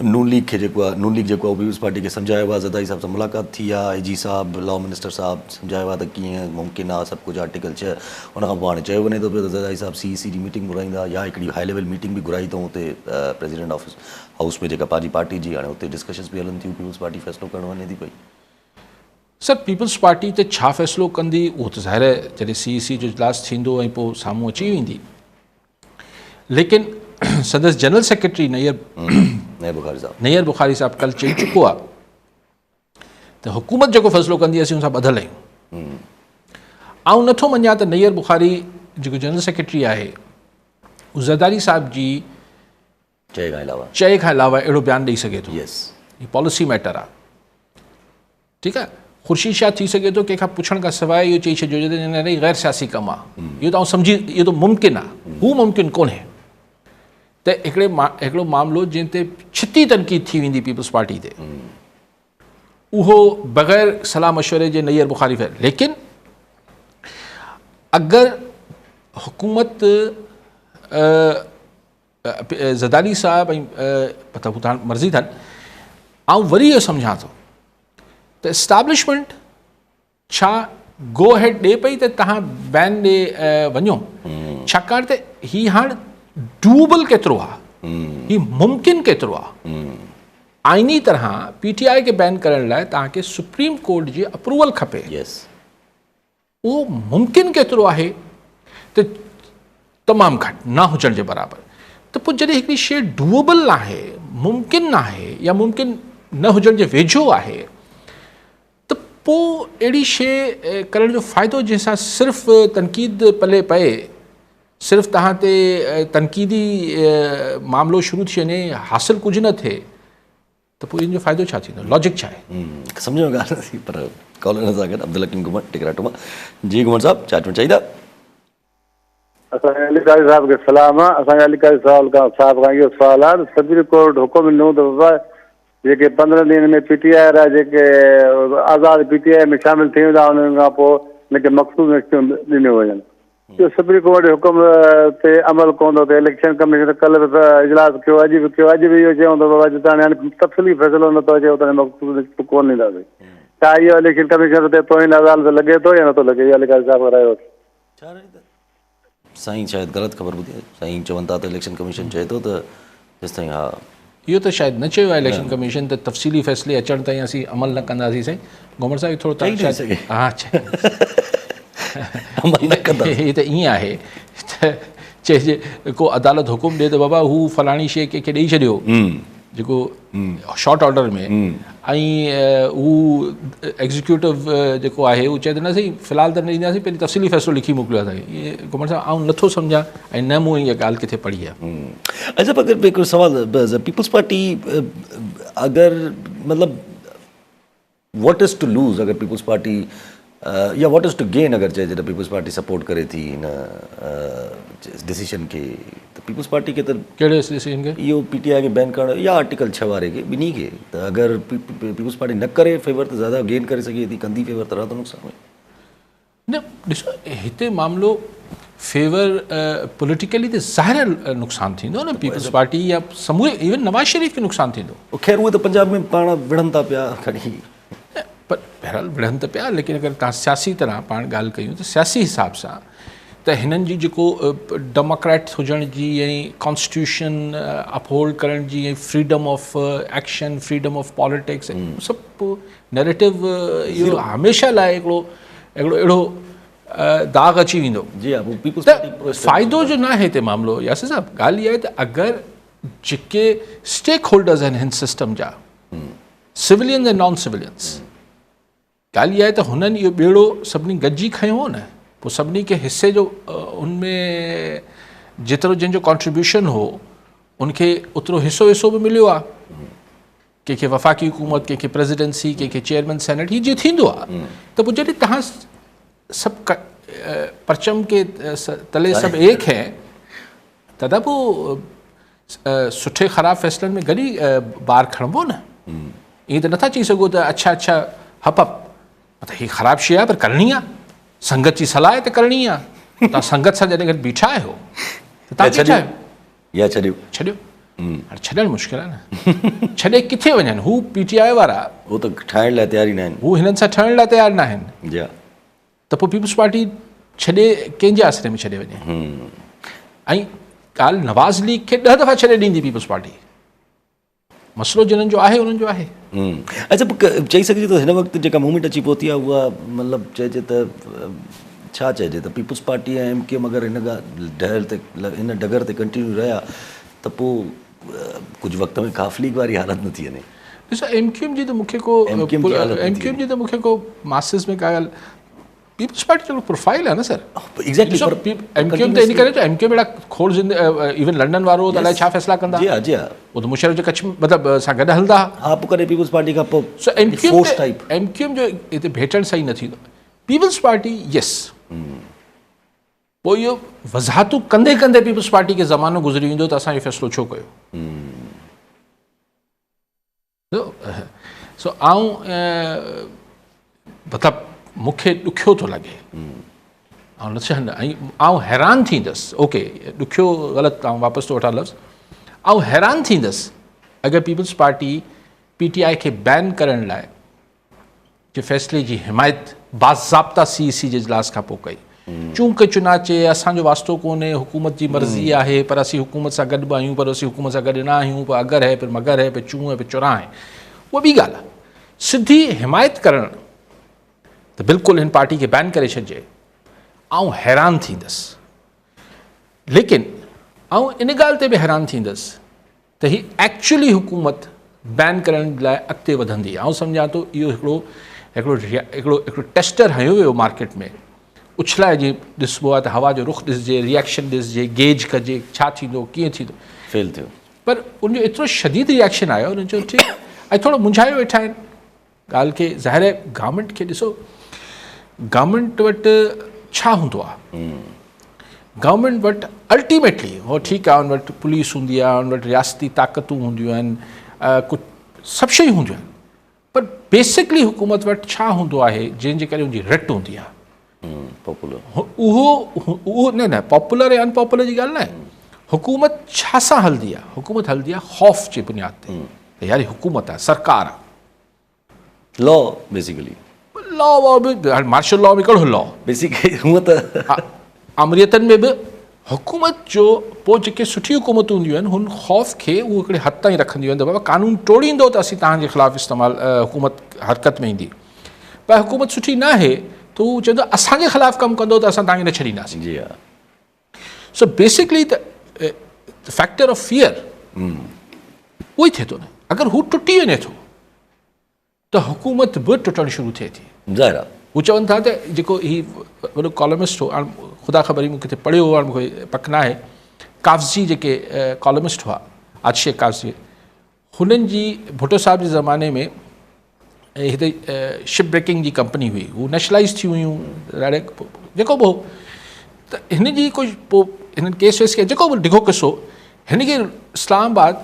नून लीग खे जेको आहे, नून लीग जेको आहे पीपल्स पार्टी खे सम्झायो आहे, ज़रदारी साहब सां मुलाक़ात थी आहे, IG साहब लॉ मिनिस्टर साहब सम्झायो आहे त कीअं मुमकिन आहे सभु कुझु आर्टिकल 6, उनखां पोइ हाणे चयो वञे थो पियो त ज़रदारी साहब CEC जी मीटिंग घुराईंदा, या हिकिड़ी हाई लेवल मीटिंग बि घुराई अथऊं हुते प्रेसिडेंट ऑफिस हाउस में, जेका पंहिंजी पार्टी जी, हाणे हुते डिस्कशन्स बि हलनि थियूं, पीपल्स पार्टी फ़ैसिलो करणु वञे थी पई। सर पीपल्स पार्टी ते छा फ़ैसिलो कंदी उहो त ज़ाहिर आहे जॾहिं CEC जो इजलास थींदो ऐं पोइ साम्हूं अची वेंदी, लेकिन संदसि जनरल सेक्रेटरी नैयर बुखारी साहब कल चई चुको आहे त हुकूमत जेको फ़ैसिलो कंदी असीं हुन सां ॿधल आहियूं। ऐं नथो मञा त नैयर बुखारी जेको जनरल सेक्रेटरी आहे उहो ज़रदारी साहब जी चए खां अलावा अहिड़ो बयानु ॾेई सघे थो। हीअ पॉलिसी मैटर आहे, ठीकु आहे। ख़ुर्शीद शाह थी सघे थो कंहिंखां पुछण खां सवाइ इहो चई छॾियो त गैर सियासी कमु आहे, इहो त आउं सम्झी, इहो त मुमकिन आहे, हू मुमकिन कोन्हे त हिकिड़ो मामिलो जंहिं ते छिती तनक़ीद थी वेंदी पीपल्स पार्टी ते, उहो बग़ैर सलाह मशवरे जे नैयर बुखारी फ़ैल। लेकिन अगरि हुकूमत ज़रदारी साहब ऐं पता मर्ज़ी अथनि, आउं वरी इहो सम्झां थो त इस्टाब्लिशमेंट छा गो हेड ॾे पई त तव्हां बैन ॾे वञो, छाकाणि त हीउ हाणे डूबल केतिरो आहे, हीउ मुमकिन केतिरो आहे। आइनी तरह PTI खे बैन करण लाइ तव्हांखे सुप्रीम कोर्ट जी अप्रूवल खपे, उहो मुमकिन केतिरो आहे त तमामु घटि, न हुजण जे बराबरि। त पोइ जॾहिं हिकिड़ी शइ डूएबल आहे, मुमकिन न आहे, या मुमकिन न हुजण जे वेझो आहे, त पोइ अहिड़ी शइ करण जो फ़ाइदो जंहिंसां सिर्फ़ु तनक़ीद पले पए, सिर्फ़ु तव्हां ते तनक़ीदी मामिलो शुरू थी वञे, हासिलु कुझु न थिए, त पोइ इन जो फ़ाइदो छा थींदो, लॉजिक छा आहे? सम्झ में ॻाल्हि नथी, पर कॉलर सां गॾु अब्दुल हकीम घुमण टिकराटो मां। जी घुमण साहब, छा चवणु चाहींदा? असांजे अली कारी साहब खे सलाम आहे। असांजे अली कारी साहब खां इहो सवाल आहे त सुप्रीम कोर्ट हुकुम ॾिनो त बाबा जेके 15 ॾींहंनि में PTI वारा जेके आज़ादु PTI में शामिलु थी वेंदा, उन्हनि खां पोइ हिनखे मख़सूस इलेक्शन ॾिनो वञनि। जो सुप्रीम कोर्ट जे हुकुम ते अमल कोन थो थिए। इलेक्शन कमीशन कल्ह बि इजलास कयो, अॼु बि कयो, अॼु बि इहो चयूं था बाबा जितां हाणे तफ़सीली फ़ैसिलो नथो अचे उतां कोन ॾींदासीं। छा इहो इलेक्शन कमीशन ते तोहिन अदालत लॻे थो या नथो लॻे? इहा लिकाज साहब करायो। साईं शायदि ग़लति ख़बर ॿुधी आहे। साईं चवनि था त इलेक्शन कमीशन चए थो त जेसिताईं हा इहो त शायदि न चयो आहे इलेक्शन कमीशन त तफ़सीली फ़ैसिले अचण ताईं असीं अमल न कंदासीं। साईं घुमर साहिब थोरो चई नथी सघे। हा अमल न कंदा। हीअ त ईअं आहे त चइजे को अदालत हुकुम ॾिए त बाबा हू फलाणी शइ कंहिंखे ॾेई छॾियो जेको शॉर्ट ऑर्डर में, ऐं हू एग्ज़ीक्यूटिव जेको आहे उहो चए त न सही फ़िलहालु त न ॾींदासीं, पहिरीं तफ़सीली फ़ैसिलो लिखी मोकिलियो आहे। इहे घुमर साहिब आउं नथो सम्झां ऐं न मूं इहा ॻाल्हि किथे पढ़ी आहे। अच्छा, अगर हिकिड़ो सवाल, पीपल्स पार्टी अगरि मतिलबु वॉट इज़ टू लूज़ अगरि पीपल्स पार्टी या वॉट इज़ टू गेन अगरि चइजे त पीपल्स पार्टी सपोर्ट करे थी हिन डिसीशन खे, त पीपल्स पार्टी खे त कहिड़े डिसीजन खे? इहो PTI खे बैन करणु या आर्टिकल 6 वारे खे, ॿिन्ही खे। त अगरि पीपल्स पार्टी न करे फेवर त ज़्यादा गेन करे सघे थी, कंदी फेवर त रहंदो नुक़सान में। न ॾिसो हिते मामिलो फेवर पॉलिटिकली त ज़ाहिर नुक़सानु थींदो न पीपल्स पार्टी या समूरे इवन नवाज़ शरीफ़ खे नुक़सानु थींदो। ख़ैर उहे त पंजाब में पाण विढ़नि था पिया खणी, पर बहरहाल विढ़नि त पिया, लेकिन अगरि तव्हां सियासी तरह पाण ॻाल्हि कयूं त सियासी हिसाब सां त हिननि जी जेको डेमोक्रेट हुजण जी ऐं कॉन्स्टिट्यूशन अपहोल्ड करण जी ऐं freedom of action, freedom of politics, सभु नैरेटिव इहो हमेशह लाइ हिकिड़ो अहिड़ो दाग़ अची वेंदो। जी हा, पीपल्स त पार्टी फ़ाइदो जो न आहे हिते मामिलो यासिर साहब। ॻाल्हि इहा आहे त अगरि जेके स्टेक होल्डर्स आहिनि हिन सिस्टम जा, सिविलियंस ऐं नॉन सिविलियंस, ॻाल्हि इहा आहे त हुननि इहो ॿेड़ो सभिनी गॾिजी खयो हो न, पोइ सभिनी खे हिसे जो उनमें जेतिरो जंहिंजो कॉन्ट्रीब्यूशन हो उनखे ओतिरो हिसो बि मिलियो आहे। कंहिंखे वफ़ाक़ी हुकूमत, कंहिंखे प्रेसिडेंसी, कंहिंखे चेयरमैन सेनेट, हीअ जीअं थींदो आहे त पोइ जॾहिं तव्हां सभु परचम के तले सभु एक हैं तदा पोइ सुठे ख़राब फ़ैसिलनि में गॾी बार खणबो न। ईअं त नथा चई सघो त अच्छा हप मतलब हीअ ख़राब शइ आहे पर करणी आहे, संगत जी सलाह आहे त करणी आहे। तव्हां संगत सां जॾहिं गॾु बीठा आहियो त तव्हां बीठा आहियो या छॾियो हाणे छॾणु मुश्किल आहे न। छॾे किथे वञनि? हू PTI वारा उहो त ठाहिण लाइ तयारी न आहिनि, हू हिननि सां ठहण लाइ तयारु न आहिनि। जी त पोइ पीपल्स पार्टी छॾे कंहिंजे आसिरे में छॾे वञे? ऐं ॻाल्हि नवाज़ लीग खे 10 दफ़ा छॾे ॾींदी पीपल्स पार्टी। मसइलो जिन्हनि जो आहे उन्हनि जो आहे। अच्छा, चई सघिजे थो हिन वक़्तु जेका मूवमेंट अची पहुती आहे उहा मतिलबु चइजे त छा चइजे त पीपल्स पार्टी ऐं MKM अगरि हिन डगर ते कंटिन्यू रहिया त पोइ कुझु वक़्त में काफ़ लीग वारी हालत न थी वञे। ॾिसो MKM जी त मूंखे को मासिस में का ॻाल्हि पीपल्स पार्टी जो प्रोफाइल आहे न सर। एग्जैक्टली MKM त इन करे MKM अहिड़ा खोड़ इवन लंडन वारो त अलाए छा फ़ैसिला कंदा। जी हा उहो त मुशर्रफ जे कच्छ मतिलबु सां गॾु हलंदा। हा, पोइ कॾहिं पीपल्स पार्टी खां पोइ सो MKM जो हिते भेटणु सही न थींदो। पीपल्स पार्टी यस, पोइ इहो वज़ाहतूं कंदे कंदे पीपल्स पार्टी खे ज़मानो गुज़री वेंदो त असां इहो फ़ैसिलो छो कयो। सो आऊं मतिलबु मूंखे ॾुखियो थो लॻे, ऐं आउं हैरान थींदुसि। ओके, ॾुखियो ग़लति, आउं वापसि थो वठां लफ़्ज़। आउं हैरान थींदुसि अगरि पीपल्स पार्टी PTI खे बैन करण लाइ जे फ़ैसिले जी हिमायत बाज़ाब्ता CEC जे इजलास खां पोइ कई। चूंक चुनाचे असांजो वास्तो कोन्हे, हुकूमत जी मर्ज़ी आहे, पर असीं हुकूमत सां गॾु बि आहियूं, पर असीं हुकूमत सां गॾु न आहियूं, पर अगरि है पर मगर है, पर चूं है पर चुरा है, उहा ॿी ॻाल्हि आहे। सिधी हिमायत करणु त बिल्कुलु हिन पार्टी खे बैन करे छॾिजे, आउं हैरान थींदुसि। लेकिन आउं इन ॻाल्हि ते बि हैरान थींदुसि त ही एक्चुअली हुकूमत बैन करण लाइ अॻिते वधंदी। आउं सम्झां थो इहो हिकिड़ो टेस्टर हयो वियो मार्केट में, उछलाए जीअं ॾिसबो आहे त हवा जो रुख ॾिसजे, रिएक्शन ॾिसजे, गेज कजे छा थींदो, कीअं थींदो, फेल थियो। पर उनजो एतिरो शदीद रिएक्शन आयो, उन्हनि चयो ठीकु, ऐं थोरो मुंझायो वेठा आहिनि ॻाल्हि खे। ज़ाहिर आहे गवर्नमेंट खे ॾिसो, गवर्नमेंट वटि छा हूंदो आहे, गवर्नमेंट वटि अल्टीमेटली हो ठीकु आहे, उन वटि पुलिस हूंदी आहे, उन वटि रियासती ताक़तूं हूंदियूं आहिनि, कुझु सभु शयूं हूंदियूं आहिनि, पर बेसिकली हुकूमत वटि छा हूंदो आहे जंहिंजे करे उनजी रिट हूंदी आहे। पॉपुलर उहो न पॉपुलर ऐं अनपॉपुलर जी ॻाल्हि न आहे। हुकूमत छा सां हलंदी आहे? हुकूमत हलंदी आहे ख़ौफ़ जी बुनियाद ते। यार हुकूमत आहे, सरकार आहे, लॉ बेसिकली लॉ वॉ बि हाणे मार्शल लॉ में कहिड़ो लॉ? बेसिकली हूअं त अमरीतनि में बि हुकूमत जो पोइ जेके सुठी हुकूमतूं हूंदियूं आहिनि हुन ख़ौफ़ खे उहो हिकिड़े हद ताईं रखंदियूं आहिनि त बाबा कानून टोड़ींदो त असीं तव्हांजे ख़िलाफ़ु इस्तेमालु हुकूमत हरकत में ईंदी। पर हुकूमत सुठी न आहे त उहो चवंदो असांजे ख़िलाफ़ु कमु कंदो त असां तव्हांखे न छॾींदासीं। जी हा। So basically the factor of fear उहो ई थिए थो न। अगरि हू टुटी वञे थो त हुकूमत बि टुटणु शुरू थिए थी। ज़ाहिर आहे। हू चवनि था त जेको ही वॾो कॉलमिस्ट हो, हाणे ख़ुदा ख़बर मूंखे किथे पढ़ियो हो, हाणे मूंखे पक न आहे, काफ़ज़ी जेके कॉलमिस्ट हुआ, आतिशे काफ़ज़ी, हुननि जी भुट्टो साहिब जे ज़माने में हिते शिप ब्रेकिंग जी कंपनी हुई, हू नेशनलाइज़ थी हुयूं ॾाढे जेको बि हो। त हिन जी कोई पोइ हिननि केस वेस खे जेको बि डिघो किसो हिन खे इस्लामाबाद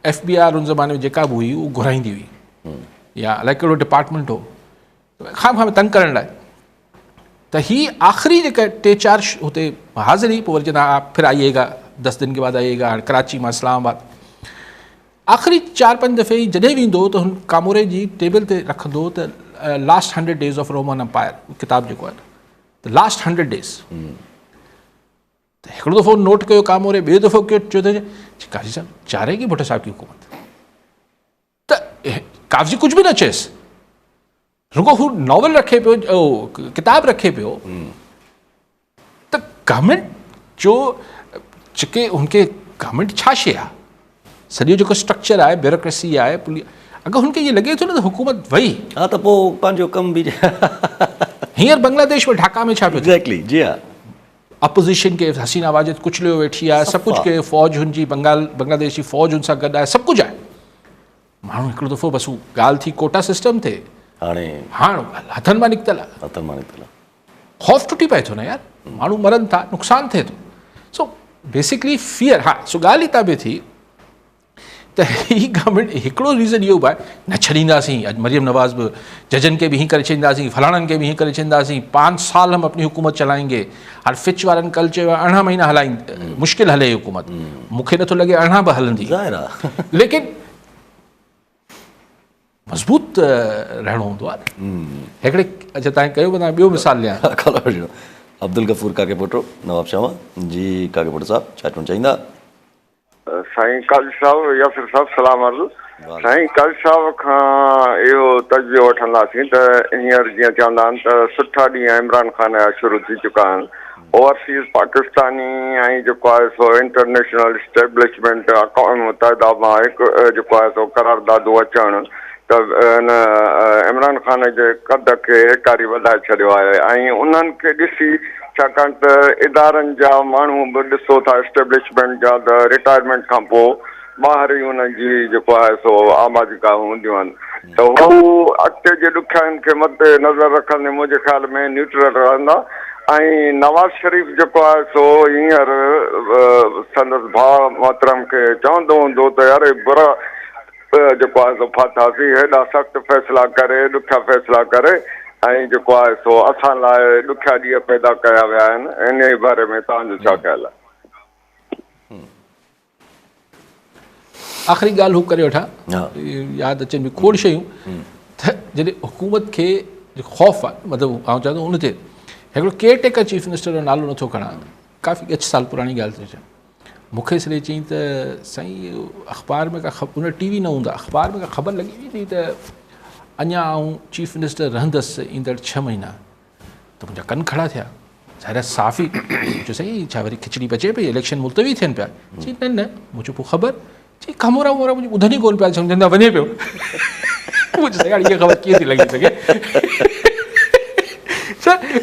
FBI उन ज़माने में जेका बि हुई उहा घुराईंदी हुई, या अलाए कहिड़ो डिपार्टमेंट हो खां तंग करण लाइ। त ही आख़िरी जेका 3-4 हुते हाज़िर हुई, पोइ वरी चवंदा आप फिर आइएगा 10 दिन के बाद आइएगा। हाणे कराची मां इस्लामाबाद आख़िरी 4-5 दफ़े ई जॾहिं वेंदो त हुन कामोरे जी टेबल ते रखंदो त last 100 days of Roman Empire किताबु जेको आहे न, त लास्ट 100 days। त हिकिड़ो दफ़ो नोट कयो कामोरे, ॿियो दफ़ो कयो, चयो त काज़ी साहिबु चारेगी भुट्टो साहिब की हुकूमत। त काफ़ज़ी कुझु बि न चयसि, रुगो हू नॉवल रखे पियो, किताब रखे पियो। त गवर्नमेंट जो जेके हुनखे गवर्नमेंट छा शइ आहे, सॼो जेको स्ट्रक्चर आहे, ब्यूरोक्रेसी आहे, अगरि हुनखे ईअं लॻे थो न त हुकूमत वई हा त पोइ पंहिंजो कमु बि हींअर बांग्लादेश में ढाका में छा पियो थिए? एग्जैक्टली जी हा। अपोज़िशन खे हसीना वाजिद कुचलियो वेठी आहे, सभु कुझु के फ़ौज हुनजी बांग्लादेश जी फ़ौज हुन सां गॾु आहे, सभु कुझु आहे। माण्हू हिकिड़ो दफ़ो बसि हू ॻाल्हि थी कोटा सिस्टम ते, हाणे हथनि मां निकितल आहे, ख़ौफ़ टुटी पए थो न यार, माण्हू मरनि था, नुक़सानु थिए थो। So basically fear. हा सो ॻाल्हि ई ताबे थी त ही गवर्नमेंट हिकिड़ो रीज़न इहो बि आहे न छॾींदासीं। अॼु मरियम नवाज़ बि जजनि खे बि हीअं करे छॾींदासीं, फलाणनि खे बि हीअं करे छॾींदासीं, 5 साल हम अपनी हुकूमत चलाएंगे। हाणे फिच वारनि कल्ह चयो 18 महीना हलाईं, मुश्किल हले हुकूमत। मूंखे नथो लॻे 18 बि हलंदी, लेकिन मज़बूत रहणो हूंदो आहे न। हिकिड़े अच्छा तव्हां कयो, तव्हां ॿियो मिसाल ॾियां। अब्दुल गफूर काके पुटो नवाब शाह जी। काके पुट साहब छा चवणु चाहींदा? साईं काज़ी साहब यासिर साहब सलाम अर्ज़ु। साईं काज़ी साहब खां इहो तजुर्बो वठंदासीं त हींअर जीअं चवंदा आहिनि त सुठा ॾींहं इमरान ख़ान जा शुरू थी चुका आहिनि। ओवरसीज़ पाकिस्तानी ऐं जेको आहे सो इंटरनेशनल इस्टेब्लिशमेंट अक़वाम मुतहिदा मां हिकु जेको आहे सो करारदादो अचणु त इन इमरान ख़ान जे कद खे हिकारी वधाए छॾियो आहे। ऐं उन्हनि खे ॾिसी, छाकाणि त इदारनि जा माण्हू बि ॾिसो था इस्टेब्लिशमेंट जा त रिटायरमेंट खां पोइ ॿाहिरि ई उन्हनि जी जेको आहे सो आबादिका हूंदियूं आहिनि, त हू अॻिते जे ॾुखियाईनि खे मद्दे नज़र रखंदे मुंहिंजे ख़्याल में न्यूट्रल रहंदा। ऐं नवाज़ शरीफ़ जेको आहे सो हींअर संदसि भाउ मोहतरम खे चवंदो हूंदो त यार बुरा जेको आहे सो फाथासीं, हेॾा सख़्तु फ़ैसिला करे, ॾुखिया फ़ैसिला करे, ऐं जेको आहे सो असां लाइ ॾुखिया ॾींहं पैदा कया विया आहिनि। इन जे बारे में तव्हांजो छा ख़्यालु आहे? आख़िरी ॻाल्हि हू करे वठां, यादि अचनि बि खोड़ शयूं। त जॾहिं हुकूमत खे ख़ौफ़ आहे, मतिलबु आउं चवां थो उन ते हिकिड़ो केयरटेकर चीफ मिनिस्टर जो नालो नथो खणां, काफ़ी 8 साल पुराणी ॻाल्हि थी चवां। मूंखे इसलिए चयईं त साईं अख़बार में का उन TV न हूंदा, अख़बार में का ख़बर लॻी वेंदी त अञा आउं चीफ मिनिस्टर रहंदसि ईंदड़ 6 महीना। त मुंहिंजा कन खड़ा थिया, ज़ाहिर साफ़ ई जो साईं छा वरी खिचड़ी पचे पई, इलेक्शन मुलतवी थियनि पिया? चई न न, मूं चयो पोइ ख़बर? चई कमोरा वमोरा मुंहिंजी ॿुधनि ई कोन पिया, सम्झंदा वञे पियो। मुंहिंजो साईं हाणे इहा ख़बर कीअं थी लॻी सघे?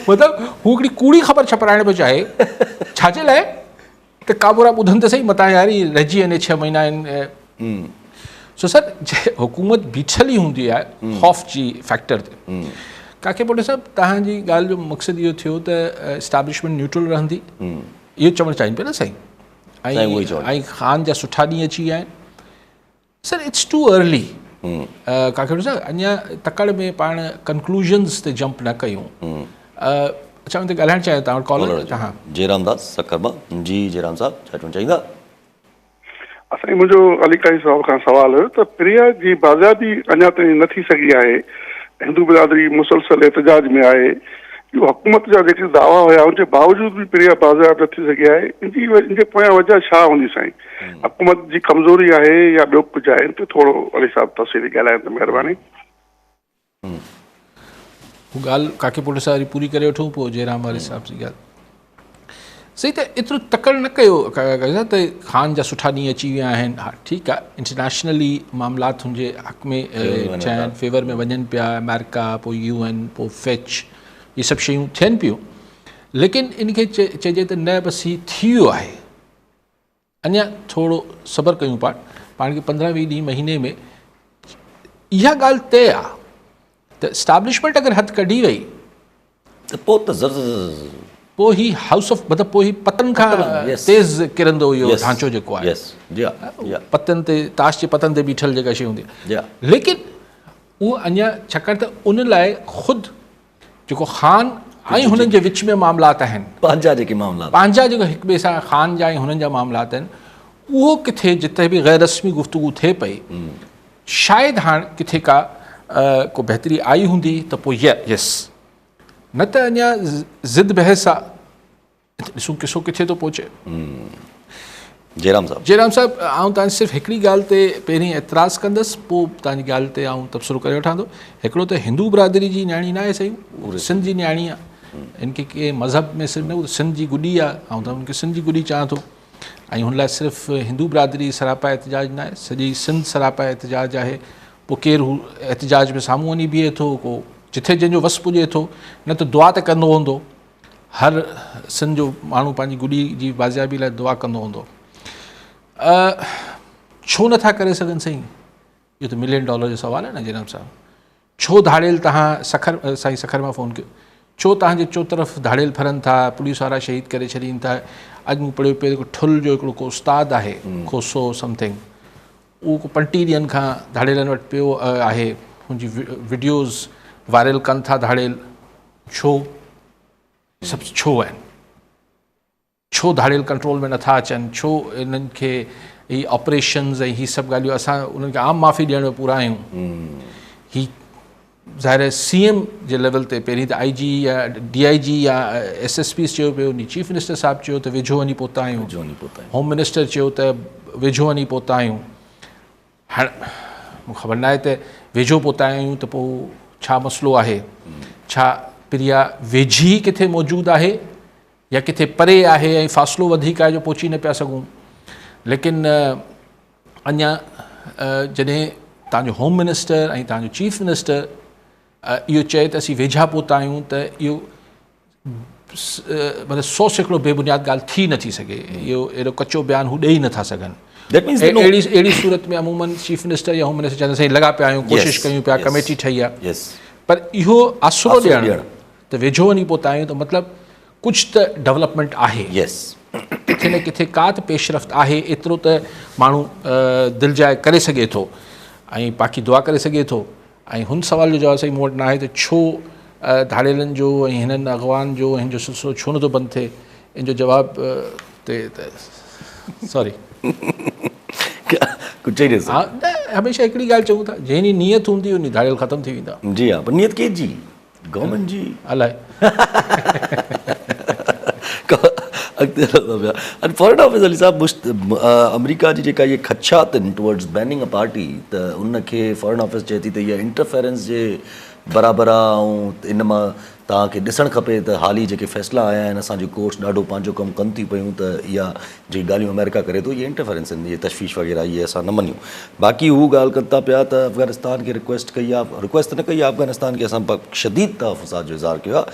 मतिलबु हू हिकिड़ी कूड़ी ख़बर छपाइण पियो चाहे, छाजे लाइ त काबोरा ॿुधनि त सही मतां यार ई रहिजी वञे 6 महीना आहिनि। सो सर हुकूमत बीठल ई हूंदी आहे ख़ौफ़ जी फैक्टर ते। काके पुट साहिबु तव्हांजी ॻाल्हि जो मक़सदु इहो थियो त इस्टेब्लिशमेंट न्यूट्रल रहंदी, इहो चवणु चाहिनि पिया न साईं। ऐं ख़ान जा सुठा ॾींहं अची विया आहिनि। सर इट्स टू अर्ली काके पुट साहिबु, अञा तकड़ में पाण कंक्लूजन्स ते जंप न कयूं। अच्छा हुन ते ॻाल्हाइणु चाहियो तव्हां वटि कॉलर? हा जयराम दास सखरमा। जी जयराम साहब छा चवणु चाहींदा? असांजो मुंहिंजो अलीकाई साहब खां सवाल हुयो त प्रिया जी बाज़ाबी अञा ताईं न थी सघी आहे, हिंदू बिरादरी मुसलसल एहतजाज में आहे, इहो हुकूमत जा जेके दावा हुया उनजे बावजूद भी प्रिया बाज़ाब न थी सघी आहे, इनजे पोयां वजह छा हूंदी साईं? हुकूमत जी कमज़ोरी आहे या ॿियो कुझु आहे? इन ते थोरो अली साहब तफ़सीली ॻाल्हाइनि त महिरबानी। हू ॻाल्हि काके पुलिस वारी पूरी करे वठूं पोइ जयराम वारे साहिब जी ॻाल्हि सही। त एतिरो तकड़ न कयो त ख़ान जा सुठा ॾींहं अची विया आहिनि। हा ठीकु आहे, इंटरनेशनली मामलात हुनजे हक़ में चइनि फेवर में वञनि पिया, अमेरिका पोइ UN पोइ FECH, इहे सभु शयूं थियनि पियूं, लेकिन इनखे चइजे त न बसि थी वियो आहे, अञा थोरो सब्र कयूं पाण खे 15-20 ॾींहं महीने में इहा ॻाल्हि तय आहे त स्टाब्लिशमेंट अगरि हथु कढी वई त पोइ त पोइ ही हाउस ऑफ मतिलबु पोइ ही पतन खां तेज़ किरंदो इहो ढांचो जेको आहे, पतन ते ताश जे पतन ते बीठल जेका शइ हूंदी आहे। लेकिन उहो अञा छाकाणि त उन लाइ ख़ुदि जेको ख़ान ऐं हुननि जे विच में मामलात आहिनि, पंहिंजा जेके मामलात पंहिंजा जेको हिक ॿिए सां ख़ान जा ऐं हुननि जा मामलात आहिनि, उहो किथे जिते बि गैर रस्मी गुफ़्तगू थिए पई, शायदि हाणे किथे का को बहितरी आई हूंदी त पोइ यस, न त अञा ज़िद बहस आहे। ॾिसूं किसो किथे थो पहुचे। जयराम साहब आउं तव्हांजी सिर्फ़ु हिकिड़ी ॻाल्हि ते पहिरीं एतिराज़ु कंदुसि, पोइ तव्हांजी ॻाल्हि ते आउं तबसरो करे वठां थो। हिकिड़ो त हिंदू बिरादरी जी न्याणी न आहे सही, सिंध जी न्याणी आहे, इनखे के मज़हब में सिर्फ़ु न, सिंध जी गुॾी आहे, ऐं त उनखे सिंध जी गुॾी चवां थो। ऐं हुन लाइ सिर्फ़ु हिंदू बिरादरी सरापा एहतजाज न आहे, सॼी सिंध सरापा एहतजाज आहे। पोइ केरु हू एहतजाज में साम्हूं वञी बीहे थो, को जिथे जंहिंजो वस पुॼे थो, न त दुआ त कंदो हूंदो, हर सिंध जो माण्हू पंहिंजी गुॾी जी बाज़ियाबी लाइ दुआ कंदो हूंदो। छो नथा करे सघनि साईं? इहो त $1 मिलियन जो सवाल आहे न जनाब साहब। छो धाड़ेल तव्हां साईं सखर मां फ़ोन कयो, छो तव्हांजे चोतरफ़ धाड़ेल फरनि था, पुलिस वारा शहीद करे छॾीनि था? अॼु मूं पढ़ियो पियो ठुल जो हिकिड़ो को उस्तादु आहे, खोसो समथिंग, उहो को 25 ॾींहंनि खां धाड़ेलनि वटि पियो आहे, हुनजी वीडियोज़ वायरल कनि था धाड़ेल। छो? सभु छो आहिनि? छो धाड़ेल कंट्रोल में नथा अचनि? छो इन्हनि खे ही ऑपरेशन्स ऐं ही सभु ॻाल्हियूं असां उन्हनि खे आम माफ़ी ॾियण में पूरा आहियूं? ही ज़ाहिर आहे CM जे लेवल ते पहिरीं त IG या DIG या SSP चयो पियो, चीफ मिनिस्टर साहिबु चयो त वेझो वञी पहुता आहियूं, होम मिनिस्टर चयो त वेझो वञी पहुता आहियूं। हाणे मूंखे ख़बर न आहे त वेझो पहुता आहियूं त पोइ छा मसइलो आहे? छा प्रिया वेझी किथे मौजूदु आहे या किथे परे आहे ऐं फ़ासिलो वधीक आहे जो पहुची न पिया सघूं? लेकिन अञा जॾहिं तव्हांजो होम मिनिस्टर ऐं तव्हांजो चीफ मिनिस्टर इहो चए त असीं वेझा पहुता आहियूं, त इहो मतिलबु 100% बेबुनियाद ॻाल्हि थी नथी सघे। इहो अहिड़ो कचो बयानु हू ॾेई नथा सघनि। अहिड़ी सूरत में अमूमन चीफ मिनिस्टर या होम मिनिस्टर चवंदा साईं लॻा पिया आहियूं, कोशिशि कयूं पिया, कमेटी ठही आहे, पर इहो आसरो ॾियणु त वेझो वञी पहुता आहियूं त मतिलबु कुझु त डेवलपमेंट आहे, किथे न किथे का त पेशरफ़्त आहे। एतिरो त माण्हू दिलि जाए करे सघे थो ऐं बाक़ी दुआ करे सघे थो। ऐं हुन सवाल जो जवाबु साईं मूं वटि न आहे त छो धाड़ेलनि जो ऐं हिननि अॻवान जो हिन जो सिलसिलो छो नथो बंदि थिए। इन जो जवाबु ते सॉरी हा न, हमेशह हिकिड़ी ॻाल्हि चऊं था, जंहिंजी नियत हूंदी उन धाड़ेल ख़तमु थी वेंदा। जी हा, पर नियत केजी? गवर्नमेंट जी अलाए। फॉरेन ऑफिस अली साहब अमेरिका जी जेका इहे ख़दशात आहिनि टुवर्ड्स बैनिंग अ पार्टी, त उनखे फॉरेन ऑफिस चए थी त इहा इंटरफेरेंस जे बराबरि आहे। ऐं इन मां तव्हांखे ॾिसणु खपे त हाल ई जेके फ़ैसिला आया आहिनि, असांजी कोर्ट्स ॾाढो पंहिंजो कमु कनि थी पियूं, त इहा जेकी ॻाल्हियूं अमेरिका करे थो, इहे इंटरफेरेंस आहिनि, इहे तशवीश वग़ैरह इहे असां न मञूं। बाक़ी हू ॻाल्हि कनि था पिया त अफ़गानिस्तान खे रिक्वेस्ट कई आहे, रिक्वेस्ट न कई आहे, अफ़गानिस्तान खे असां शदीद तहफ़ुज़ात जो इज़हार कयो आहे।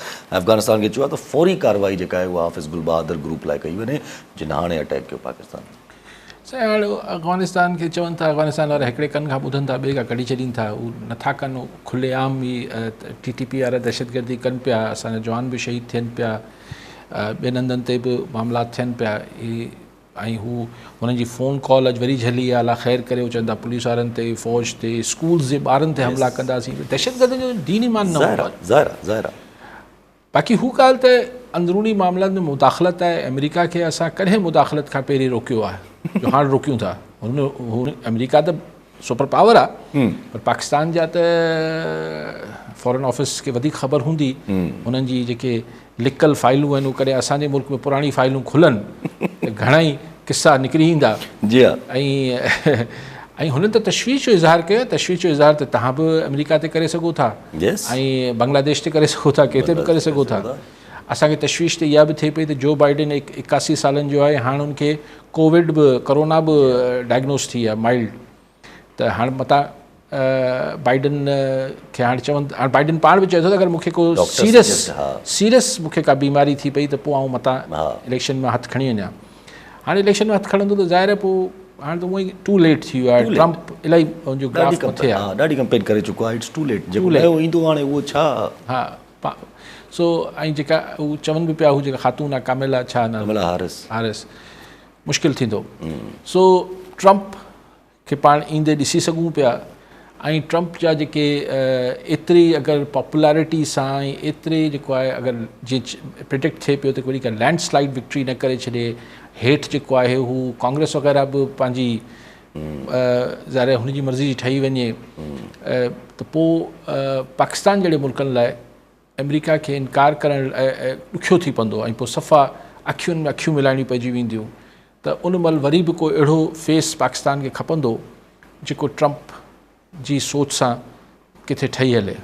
अफ़गानिस्तान खे चयो आहे त फौरी कार्रवाई जेका आहे उहा हाफ़िज़ गुल बहादुर ग्रुप लाइ कई वञे, जिन हाणे अटैक कयो पाकिस्तान। साईं हाणे अफ़गानिस्तान खे चवनि था, अफ़गानिस्तान वारा हिकिड़े कन खां ॿुधनि था, ॿिए खां कढी छॾीनि था, उहो नथा कनि। खुलेआम ई TTP वारा दहशतगर्दी कनि पिया, असांजा जवान बि शहीद थियनि पिया, ॿियनि हंधनि ते बि मामला थियनि पिया। ऐं हू हुननि जी फ़ोन कॉल अॼु वरी झली आहे, अला ख़ैर करे, चवनि था पुलिस वारनि ते, फ़ौज ते, स्कूल्स जे ॿारनि ते हमला कंदासीं। दहशतगर्दी जो दीन ईमान न हूंदो आहे। बाक़ी हू ॻाल्हि त अंदरूनी मामलनि में मुदाख़लत आहे। अमेरिका खे असां कॾहिं मुदाख़लत खां पहिरीं रोकियो आहे जो हाणे रोकियूं था। हुन अमेरिका त सुपर पावर आहे, पर पाकिस्तान जा त फॉरेन ऑफिस खे वधीक ख़बर हूंदी हुननि जी जेके लिकल फाइलूं आहिनि, उहे कॾहिं असांजे मुल्क में पुराणी फाइलूं खुलनि त घणेई किसा निकिरी ईंदा। जी हा। ऐं हुननि त तशवीश जो इज़हार कयो। तशवीश जो इज़हार त तव्हां बि अमेरिका ते करे सघो था ऐं बांग्लादेश ते करे सघो था, किथे बि करे सघो था। असांखे तशवीश त इहा बि थिए पई त जो बाइडन 81 सालनि जो आहे, हाणे हुनखे कोविड बि कोरोना बि डायग्नोस थी आहे माइल्ड। त हाणे मतां बाइडन खे हाणे चवनि, हाणे बाइडन पाण बि चए थो त अगरि मूंखे को सीरियस मूंखे का बीमारी थी पई त पोइ आउं मतां इलेक्शन में हथु खणी वञा। हाणे इलेक्शन में हथु खणंदो त ज़ाहिर आहे पोइ हाणे त उहो ई टू लेट थी वियो आहे। ट्रम्प इलाही हुनजो ग्राफ मथे आहे, ॾाढी कंपेन करे चुको आहे। It's too late. जेको ईंदो हाणे उहो छा। हा सो ऐं जेका उहो चवनि बि पिया, हू जेका ख़ातून आहे कामिला छा न हारिस मुश्किल थींदो। सो ट्रम्प खे पाण ईंदे ॾिसी सघूं पिया। ऐं ट्रम्प जा जेके एतिरी अगरि पॉपुलैरिटी सां ऐं एतिरे जेको आहे अगरि जीअं प्रिडिक्ट थिए पियो त वरी का लैंडस्लाइड विक्ट्री न करे छॾे, हेठि जेको आहे हू कांग्रेस वग़ैरह बि पंहिंजी ज़ाहिर हुनजी मर्ज़ी जी ठही वञे, त पोइ पाकिस्तान जहिड़े मुल्कनि लाइ अमेरिका खे इनकार करणु ॾुखियो थी पवंदो ऐं पोइ सफ़ा अखियुनि में अखियूं मिलाइणियूं पइजी वेंदियूं। त उन महिल वरी बि को अहिड़ो फेस पाकिस्तान खे खपंदो जेको ट्रम्प जी सोच सां किथे ठही हले।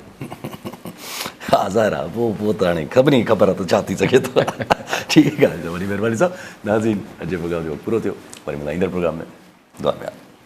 हा ज़ाहिर आहे, पोइ त हाणे ख़बर आहे त छा थी सघे थो। ठीकु आहे, वॾी महिरबानी साहब। नाज़रीन, अॼु प्रोग्राम जो पूरो थियो, वरी मिलां ईंदड़ प्रोग्राम में। दुआ में।